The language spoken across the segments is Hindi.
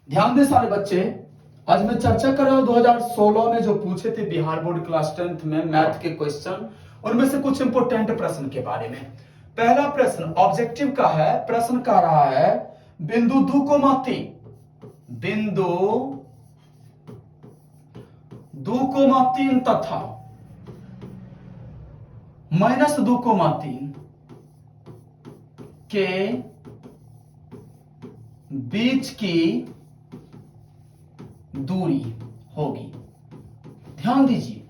ध्यान दे सारे बच्चे। आज मैं चर्चा कर रहा हूं 2016 में जो पूछे थे बिहार बोर्ड क्लास 10th में मैथ के क्वेश्चन, उनमें से कुछ इंपोर्टेंट प्रश्न के बारे में। पहला प्रश्न ऑब्जेक्टिव का है। प्रश्न कह रहा है बिंदु 2,3 बिंदु 2,3 तथा -2,3 के बीच की दूरी होगी। ध्यान दीजिए,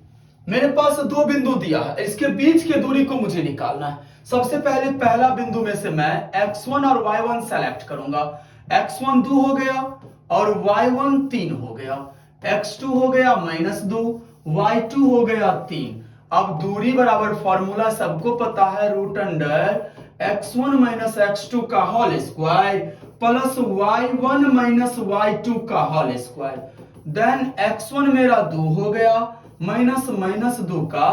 मेरे पास दो बिंदु दिया है, इसके बीच की दूरी को मुझे निकालना है। सबसे पहले पहला बिंदु में से मैं x1 और y1 सेलेक्ट करूंगा। x1 2 हो गया और y1 3 हो गया। x2 हो गया -2, y2 हो गया 3। अब दूरी बराबर फॉर्मूला सबको पता है, root under x1 minus x2 का whole square plus y1 minus y2 का होल स्क्वायर। देन x1 मेरा 2 हो गया माइनस माइनस 2 का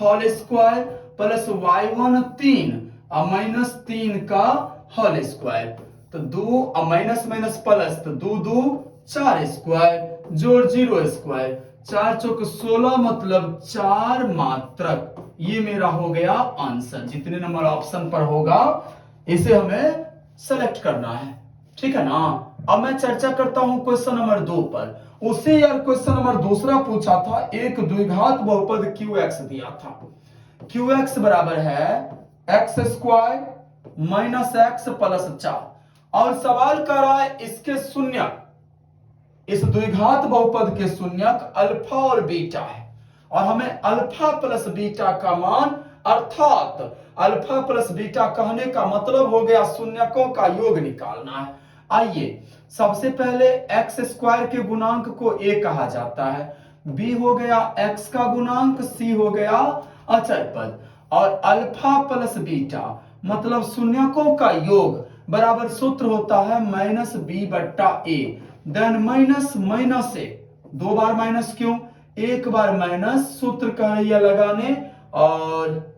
होल स्क्वायर प्लस y1 3 और माइनस 3 का होल स्क्वायर। तो 2 और माइनस माइनस प्लस, तो 2 2 4 स्क्वायर जोड़ 0 स्क्वायर, 4 चौक 16 मतलब 4 मात्रक। ये मेरा हो गया आंसर। जितने नंबर ऑप्शन पर होगा इसे हमें सेलेक्ट करना है, ठीक है ना। अब मैं चर्चा करता हूं क्वेश्चन नंबर 2 पर। उसे यार क्वेश्चन नंबर दूसरा पूछा था, एक द्विघात बहुपद QX दिया था। QX बराबर है x square minus x plus 4 और सवाल कर रहा है इसके शून्यक, इस द्विघात बहुपद के शून्यक अल्फा और बीटा है और हमें अल्फा प्लस बीटा का मान अर्थात अल्फा प्लस बीटा कहने का मतलब हो गया शून्यकों का योग निकालना है। आइए सबसे पहले एक्स स्क्वायर के गुणांक को a कहा जाता है, b हो गया x का गुणांक, c हो गया अचर पद और अल्फा प्लस बीटा मतलब शून्यकों का योग बराबर सूत्र होता है माइनस b बट्टा a। देन माइनस माइनस ए, दो बार माइनस क्यों, एक बार माइनस, सूत्र का ये लगाने और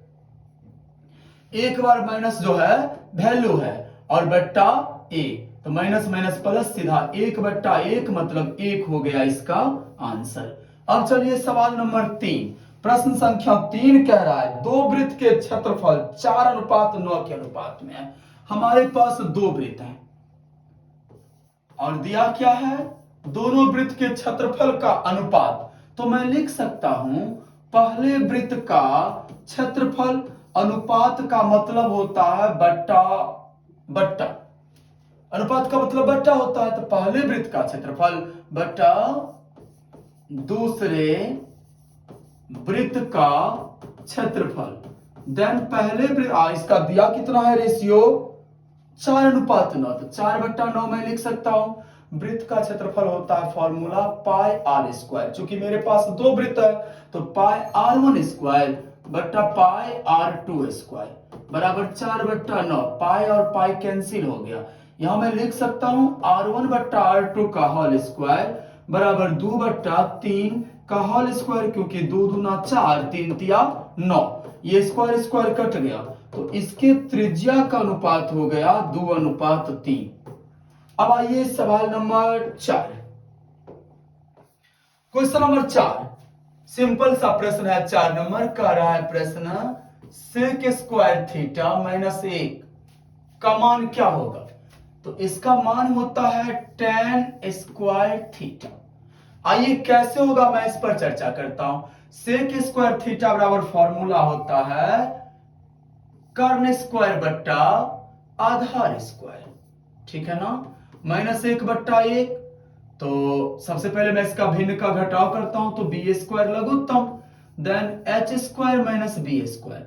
एक बार माइनस जो है वैल्यू है और बट्टा ए, तो माइनस माइनस प्लस सीधा 1/1 मतलब 1 हो गया इसका आंसर। अब चलिए सवाल नंबर 3। प्रश्न संख्या 3 कह रहा है दो वृत्त के क्षेत्रफल 4:9 के अनुपात में है। हमारे पास दो वृत्त हैं और दिया क्या है, दोनों वृत्त के क्षेत्रफल का अनुपात। तो मैं लिख सकता हूं पहले वृत्त का क्षेत्रफल अनुपात का मतलब होता है बट्टा बट्टा, अनुपात का मतलब बट्टा होता है, तो पहले वृत्त का क्षेत्रफल बट्टा दूसरे वृत्त का क्षेत्रफल। देन पहले वृत्त इसका दिया कितना है रेशियो 4:9, तो 4/9 मैं लिख सकता हूं। वृत्त का क्षेत्रफल होता है फॉर्मूला पाई आर स्क्वायर, चूंकि मेरे पास दो वृत्त है तो पाई r1 स्क्वायर बट्टा पाई r2 स्क्वायर बराबर 4/9। पाई और पाई कैंसिल हो गया, यहां मैं लिख सकता हूं r1 बट्टा r2 का होल स्क्वायर बराबर 2/3 का होल स्क्वायर, क्योंकि 2 दूना 4 3 तिया 9, ये स्क्वायर स्क्वायर कट गया तो इसके त्रिज्या का अनुपात हो गया 2:3। अब आइए सवाल नंबर 4। क्वेश्चन नंबर 4 सिंपल सा प्रश्न है, 4 नंबर का रहा है प्रश्न सेक स्क्वायर थीटा माइनस 1 का मान क्या होगा। तो इसका मान होता है tan स्क्वायर थीटा। आइए कैसे होगा मैं इस पर चर्चा करता हूं। सेक स्क्वायर थीटा बराबर फॉर्मूला होता है कर्ण स्क्वायर बट्टा आधार स्क्वायर, ठीक है ना। -1/1, तो सबसे पहले मैं इसका भिन्न का घटाव करता हूं तो बी स्क्वायर लघुत्तम, then H square minus B square.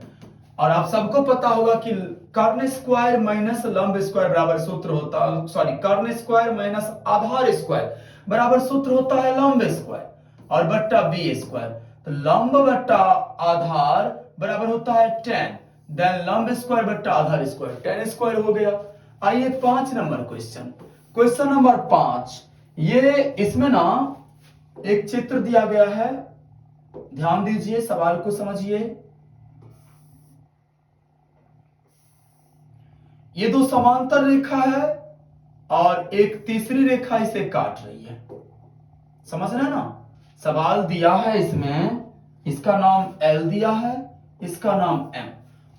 और आप सबको पता होगा कि कर्ण स्क्वायर माइनस लंब स्क्वायर बराबर सूत्र होता है, सॉरी कर्ण स्क्वायर माइनस आधार स्क्वायर बराबर सूत्र होता है लंब स्क्वायर और बट्टा बी स्क्वायर। तो लंब बट्टा आधार बराबर होता है tan, देन लंब स्क्वायर बट्टा आधार स्क्वायर tan स्क्वायर हो गया। आइए 5 नंबर क्वेश्चन। क्वेश्चन नंबर 5, ये इसमें ना एक चित्र दिया गया है, ध्यान दीजिए सवाल को समझिए। ये दो समांतर रेखा है और एक तीसरी रेखा इसे काट रही है। समझ रहे हैं ना? सवाल दिया है इसमें, इसका नाम L दिया है, इसका नाम M,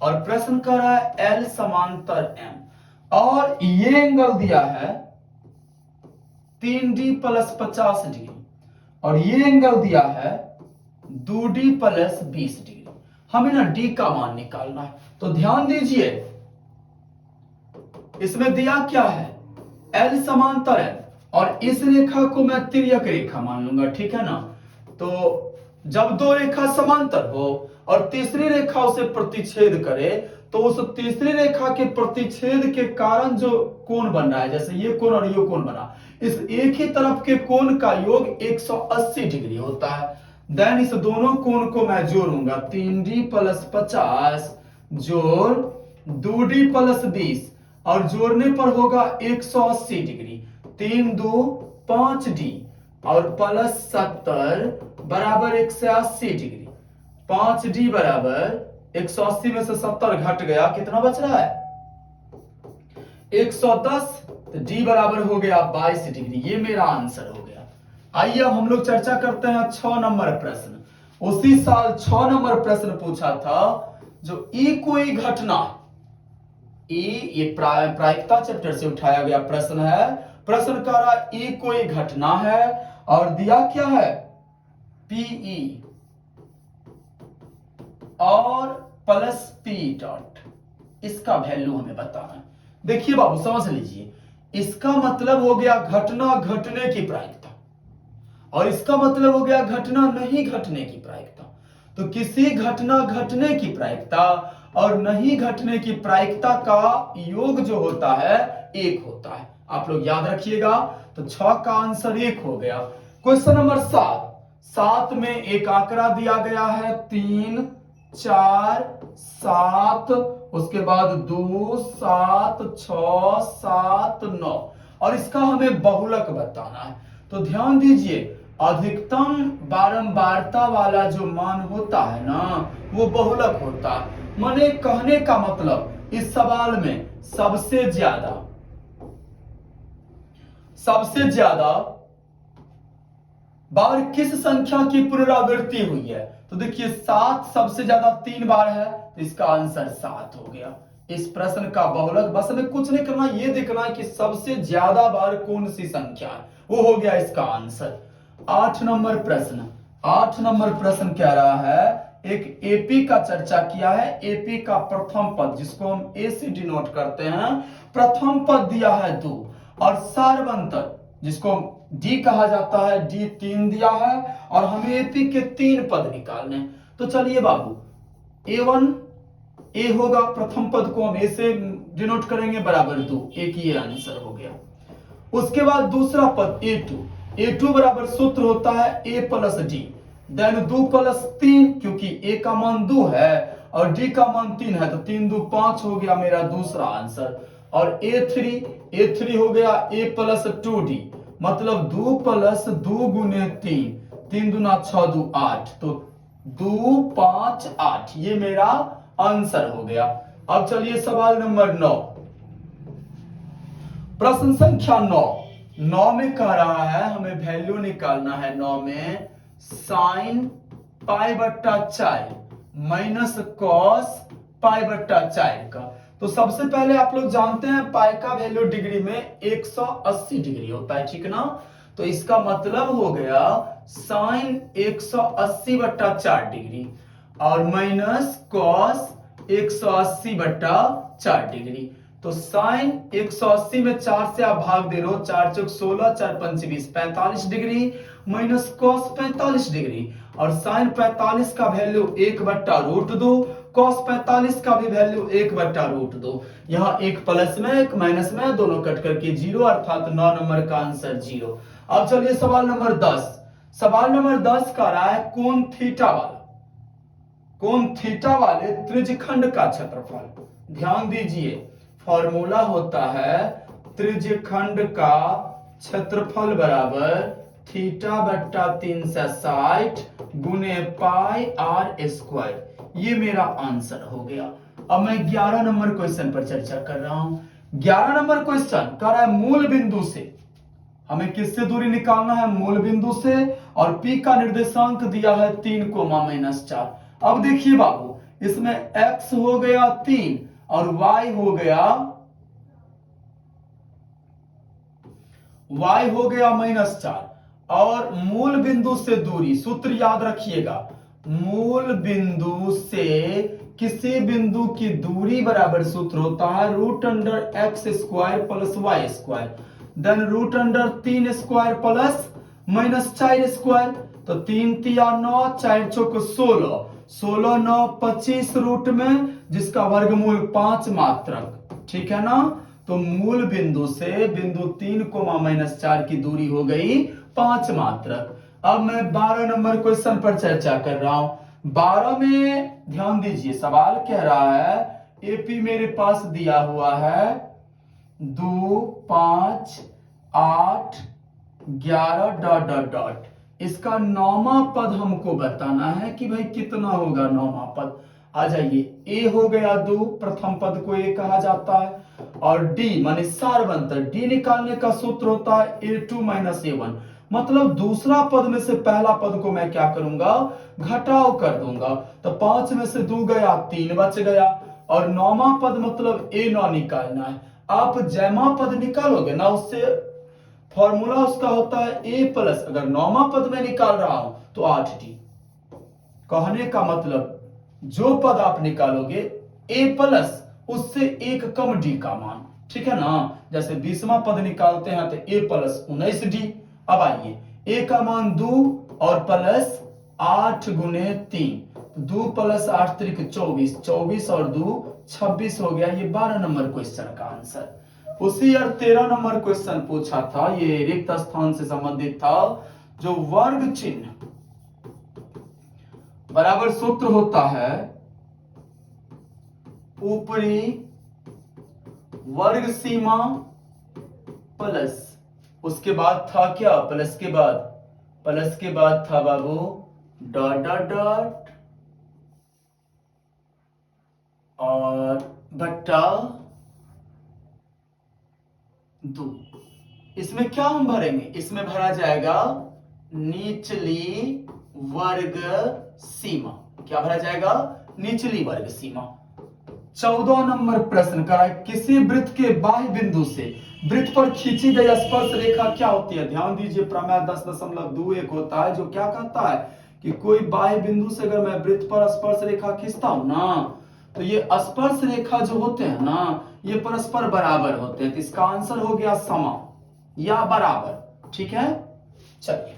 और प्रश्न कर रहा है L समांतर M, और ये एंगल दिया है 3D प्लस 50 डिग्री, और ये एंगल दिया है 2D प्लस 20 डिग्री। हमें ना D का मान निकालना है, तो ध्यान दीजिए इसमें दिया क्या है, L समांतर है, और इस रेखा को मैं तिर्यक रेखा मान लूंगा, ठीक है ना? तो जब दो रेखा समांतर हो और तीसरी रेखा उसे प्रतिच्छेद करे, तो उस तीसरी रेखा के प्रतिच्छेद के कारण जो कोण बन रहा है, जैसे ये कोण और ये कोण बना, इस एक ही तरफ के कोण का योग 180 डिग्री होता है। देन इस दोनों कोण को मैं जोड़ूंगा, 3D प्लस 50 जोड़ 2D प्लस 20, और जोड़ने पर होगा 180 डिग्री। 3 2 5D और प्लस 70 बराबर 180 डिग्री। 5D बराबर 180 में से 70 घट गया, कितना बच रहा है? 110। तो D बराबर हो गया 22 डिग्री। ये मेरा आंसर हो गया। आइए अब हम लोग चर्चा करते हैं 6 नंबर प्रश्न। उसी साल 6 नंबर प्रश्न पूछा था, जो कोई घटना, ये प्रायिकता चैप्टर से उठाया गया प्रश्न है। प्रश्न का रहा कोई घटना है और दिया क्या है, PE और प्लस P डॉट, इसका वैल्यू हमें बताना है। देखिए बाबू समझ लीजिए, इसका मतलब हो गया घटना घटने की प्रायिकता, और इसका मतलब हो गया घटना नहीं घटने की प्रायिकता। तो किसी घटना घटने की प्रायिकता और नहीं घटने की प्रायिकता का योग जो होता है 1 होता है। आप लोग याद रखिएगा। तो 6 का आंसर 1 हो गया। क्वेश्चन नंबर 7 में एक आंकड़ा दिया गया है 3 4 7, उसके बाद 2 7 6 7 9, और इसका हमें बहुलक बताना है। तो ध्यान दीजिए, अधिकतम बारंबारता वाला जो मान होता है ना, वो बहुलक होता है। माने कहने का मतलब इस सवाल में सबसे ज्यादा बार किस संख्या की पुनरावृत्ति हुई है। तो देखिए 7 सबसे ज्यादा 3 बार है, तो इसका आंसर 7 हो गया। इस प्रश्न का बहुलक, बस हमें कुछ नहीं करना, ये देखना है कि सबसे ज्यादा बार कौन सी संख्या है, वो हो गया इसका आंसर। 8 नंबर प्रश्न कह रहा है, एक एपी का चर्चा किया है। एपी का प्रथम पद, जिसको हम ए से डिनोट करते हैं, प्रथम पद दिया है 2, और सार्वंतर जिसको डी कहा जाता है, डी 3 दिया है, और हमें एपी के 3 पद निकालने। तो चलिए बाबू, A1 ए होगा, प्रथम पद को हम ए से डिनोट करेंगे, बराबर 2, एक ही आंसर हो गया। उसके बाद दूसरा पद A2 बराबर सूत्र होता है A plus D, then 2 plus 3, क्योंकि A का मान 2 है और D का मान 3 है, तो 3 2 5 हो गया मेरा दूसरा आंसर। और A3 हो गया A प्लस 2D, मतलब 2 प्लस 2 गुने 3, 3 दूना 6 2 8, तो 2 5 8, ये मेरा आंसर हो गया। अब चलिए सवाल नंबर 9, प्रश्न संख्या 9 में कह रहा है हमें वैल्यू निकालना है 9 में साइन पाई बट्टा 4 माइनस कॉस पाई बट्टा 4 का। तो सबसे पहले आप लोग जानते हैं पाई का वैल्यू डिग्री में 180 डिग्री होता है, ठीक ना? तो इसका मतलब हो गया साइन 180 बट्टा 4 डिग्री और माइनस कॉस 180 बट्टा 4 डिग्री। तो साइन 180 में 4 से आप भाग दे रहे हो, 4 चौक 16, 4 पंच 20, 45 डिग्री, माइनस कॉस 45 डिग्री, और साइन 45 का वैल्यू 1 बट्टा रूट 2, कॉस 45 का भी वैल्यू 1 बट्टा रूट 2। यहाँ एक प्लस में एक माइनस में, दोनों कट करके 0, अर्थात 9 नंबर का आंसर 0। अब चलिए सवाल नंबर 10 का रहा है कोण थीटा वाले त्रिज्यखंड का क्षेत्रफल। ध्यान दीजिए, फॉर्मूला होता है त्रिज्यखंड का क्षेत्रफल बराबर थीटा बट्टा 360 गुने पाई आर स्क्वायर। ये मेरा आंसर हो गया। अब मैं 11 नंबर क्वेश्चन पर चर्चा कर रहा हूं। 11 नंबर क्वेश्चन कह रहा है मूल बिंदु से, हमें किससे दूरी निकालना है, मूल बिंदु से, और P का निर्देशांक दिया है 3, -4। अब देखिए बाबू, इसमें x हो गया 3 और y हो गया -4, और मूल बिंदु से दूरी, सूत्र याद रखिएगा, मूल बिंदु से किसी बिंदु की दूरी बराबर सूत्र होता है √x² + y², देन √3² प्लस -4²। तो 3 तिया 9, 4 चौक 16, 16 9 25 रूट में, जिसका वर्गमूल 5 मात्रक, ठीक है ना। तो मूल बिंदु से बिंदु 3, -4 की दूरी हो गई 5 मात्रक। अब मैं 12 नंबर क्वेश्चन पर चर्चा कर रहा हूं। 12 में ध्यान दीजिए, सवाल कह रहा है एपी मेरे पास दिया हुआ है 2, 5, 8, 11 डॉट डॉट डॉट। इसका नौवां पद हमको बताना है कि भाई कितना होगा नौवां पद। आ जाइए, ए हो गया 2, प्रथम पद को ए कहा जाता है, और डी माने सारवंतर, डी निकालने का सूत्र होता है A2 - A1। मतलब दूसरा पद में से पहला पद को मैं क्या करूंगा, घटाव कर दूंगा। तो 5 में से 2 गया, 3 बच गया, और नौवां पद मतलब A9 निकालना है। आप जैमा पद निकालोगे ना, उससे फॉर्मूला उसका होता है A+, अगर नौवां पद में निकाल रहा हूं तो 8D। कहने का मतलब जो पद आप निकालोगे A+, उससे एक कम डी का मान, ठीक है ना। जैसे 20वां पद निकालते हैं तो A+ 19D। अब आइए, ए का मान 2 और प्लस 8 गुने 3, 2 + 8 = 24, 24 और 2 26 हो गया। ये 12 नंबर क्वेश्चन का आंसर। उसी और 13 नंबर क्वेश्चन पूछा था, ये रिक्त स्थान से संबंधित था, जो वर्ग चिन्ह बराबर सूत्र होता है ऊपरी वर्ग सीमा प्लस, उसके बाद था क्या, प्लस के बाद था बाबू डॉट डॉट डॉट और बट्टा 2। इसमें क्या हम भरेंगे, इसमें भरा जाएगा निचली वर्ग सीमा। क्या भरा जाएगा, निचली वर्ग सीमा। 14 नंबर प्रश्न का है, किसी वृत्त के बाह्य बिंदु से वृत्त पर खींची गई स्पर्श रेखा क्या होती है। ध्यान दीजिए, प्रमेय 10.21 होता है, जो क्या कहता है कि कोई बाह्य बिंदु से अगर मैं वृत्त पर स्पर्श रेखा खींचता हूं ना, तो ये स्पर्श रेखा जो होते हैं ना, ये परस्पर बराबर होते हैं। तो इसका आंसर हो गया समा या बराबर, ठीक है। चलिए